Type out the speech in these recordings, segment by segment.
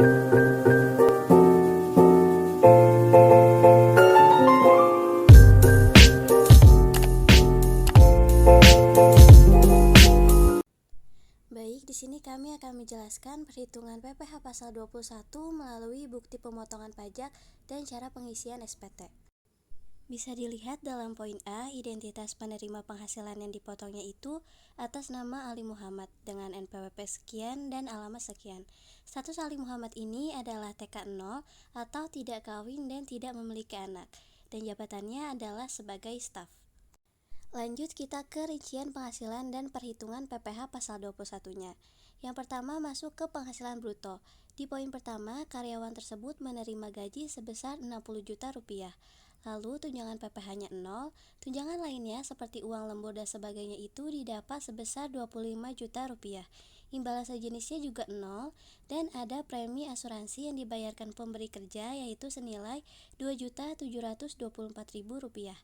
Baik, di sini kami akan menjelaskan perhitungan PPh pasal 21 melalui bukti pemotongan pajak dan cara pengisian SPT. Bisa dilihat dalam poin A, identitas penerima penghasilan yang dipotongnya itu atas nama Ali Muhammad dengan NPWP sekian dan alamat sekian. Status Ali Muhammad ini adalah TK0 atau tidak kawin dan tidak memiliki anak, dan jabatannya adalah sebagai staf. Lanjut kita ke rincian penghasilan dan perhitungan PPh pasal 21-nya. Yang pertama masuk ke penghasilan bruto. Di poin pertama, karyawan tersebut menerima gaji sebesar 60 juta rupiah. Lalu tunjangan PPh-nya 0, tunjangan lainnya seperti uang lembur dan sebagainya itu didapat sebesar 25 juta rupiah. Imbalan sejenisnya juga 0, dan ada premi asuransi yang dibayarkan pemberi kerja yaitu senilai 2.724.000 rupiah.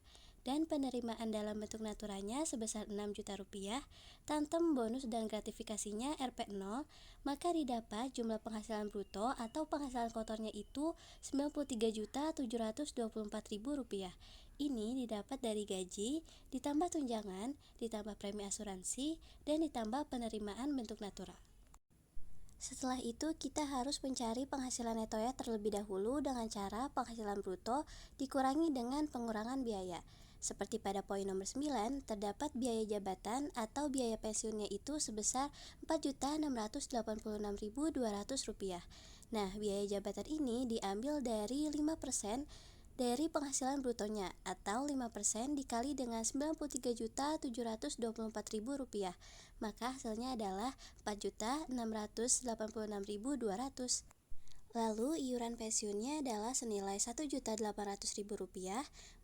Dan penerimaan dalam bentuk naturanya sebesar 6 juta rupiah, tantrum bonus dan gratifikasinya Rp0, maka didapat jumlah penghasilan bruto atau penghasilan kotornya itu 93.724.000 rupiah. Ini didapat dari gaji, ditambah tunjangan, ditambah premi asuransi, dan ditambah penerimaan bentuk natural. Setelah itu kita harus mencari penghasilan netonya terlebih dahulu dengan cara penghasilan bruto dikurangi dengan pengurangan biaya. Seperti pada poin nomor 9, terdapat biaya jabatan atau biaya pensiunnya itu sebesar Rp4.686.200. Nah, biaya jabatan ini diambil dari 5% dari penghasilan brutonya atau 5% dikali dengan Rp93.724.000, maka hasilnya adalah Rp4.686.200. Lalu iuran pensiunnya adalah senilai Rp1.800.000,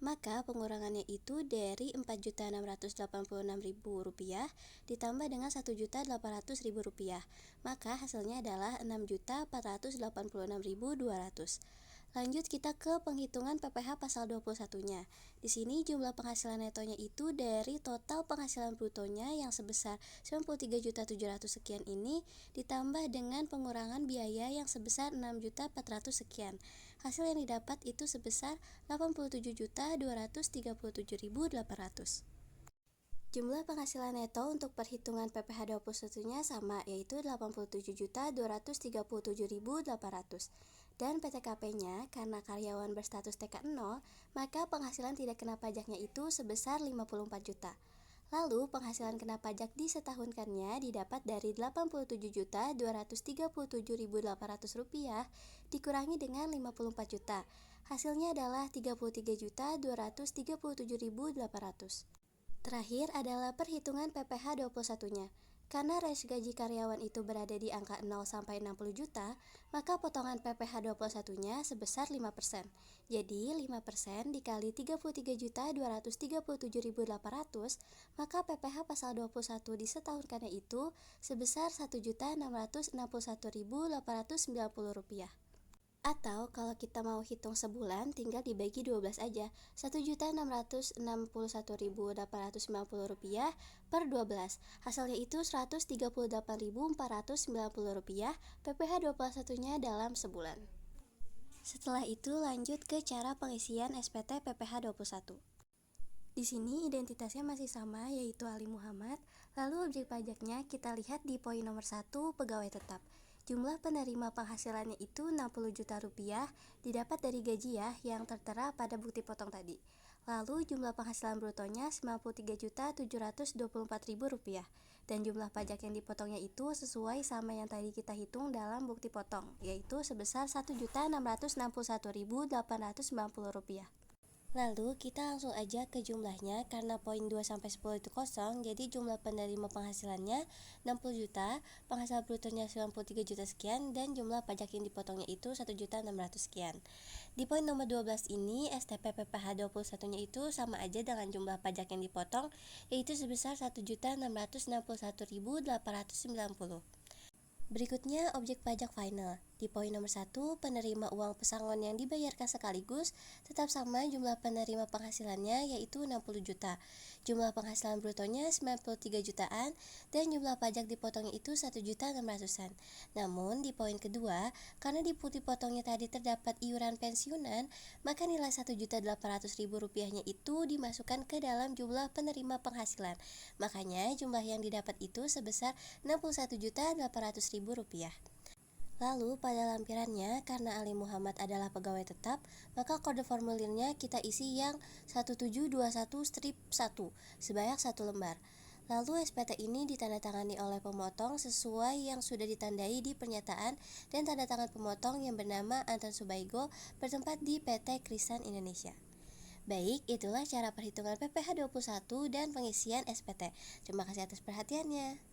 maka pengurangannya itu dari Rp4.686.000 ditambah dengan Rp1.800.000, maka hasilnya adalah Rp6.486.200. Lanjut kita ke penghitungan PPh pasal 21-nya. Di sini jumlah penghasilan netonya itu dari total penghasilan brutonya yang sebesar 93.700 sekian ini ditambah dengan pengurangan biaya yang sebesar 6.400 sekian. Hasil yang didapat itu sebesar 87.237.800. Jumlah penghasilan neto untuk perhitungan PPh 21-nya sama, yaitu 87.237.800. Dan PTKP-nya karena karyawan berstatus TK0, maka penghasilan tidak kena pajaknya itu sebesar 54 juta. Lalu penghasilan kena pajak disetahunkannya didapat dari Rp83.237.800 dikurangi dengan 54 juta. Hasilnya adalah Rp33.237.800. Terakhir adalah perhitungan PPh 21-nya. Karena range gaji karyawan itu berada di angka 0 sampai 60 juta, maka potongan PPh 21-nya sebesar 5%. Jadi 5% dikali 33.237.800, maka PPh pasal 21 disetahunkannya itu sebesar Rp1.661.890. Atau kalau kita mau hitung sebulan tinggal dibagi 12 aja, Rp1.661.890 per 12. Hasilnya itu Rp138.490, PPh 21-nya dalam sebulan. Setelah itu lanjut ke cara pengisian SPT PPh 21. Di sini identitasnya masih sama, yaitu Ali Muhammad. Lalu objek pajaknya kita lihat di poin nomor 1, pegawai tetap. Jumlah penerima penghasilannya itu 60 juta rupiah, didapat dari gaji ya, yang tertera pada bukti potong tadi. Lalu jumlah penghasilan brutonya 93.724.000 rupiah, dan jumlah pajak yang dipotongnya itu sesuai sama yang tadi kita hitung dalam bukti potong, yaitu sebesar Rp1.661.890. Lalu kita langsung aja ke jumlahnya, karena poin 2-10 itu kosong, jadi jumlah penerima penghasilannya 60 juta, penghasilan brutonya 93 juta sekian, dan jumlah pajak yang dipotongnya itu 1.600 sekian. Di poin nomor 12 ini, STP PPh 21-nya itu sama aja dengan jumlah pajak yang dipotong, yaitu sebesar 1.661.890. Berikutnya objek pajak final. Di poin nomor 1, penerima uang pesangon yang dibayarkan sekaligus tetap sama jumlah penerima penghasilannya yaitu 60 juta. Jumlah penghasilan brutonya 93 jutaan dan jumlah pajak dipotongnya itu 1.600.000-an. Namun di poin kedua, karena di putih potongnya tadi terdapat iuran pensiunan, maka nilai 1.800.000 rupiahnya itu dimasukkan ke dalam jumlah penerima penghasilan. Makanya jumlah yang didapat itu sebesar 61.800.000 rupiah. Lalu pada lampirannya, karena Ali Muhammad adalah pegawai tetap, maka kode formulirnya kita isi yang 1721-1 sebanyak 1 lembar. Lalu SPT ini ditandatangani oleh pemotong sesuai yang sudah ditandai di pernyataan dan tanda tangan pemotong yang bernama Anton Subaigo bertempat di PT Krisan Indonesia. Baik, itulah cara perhitungan PPh 21 dan pengisian SPT. Terima kasih atas perhatiannya.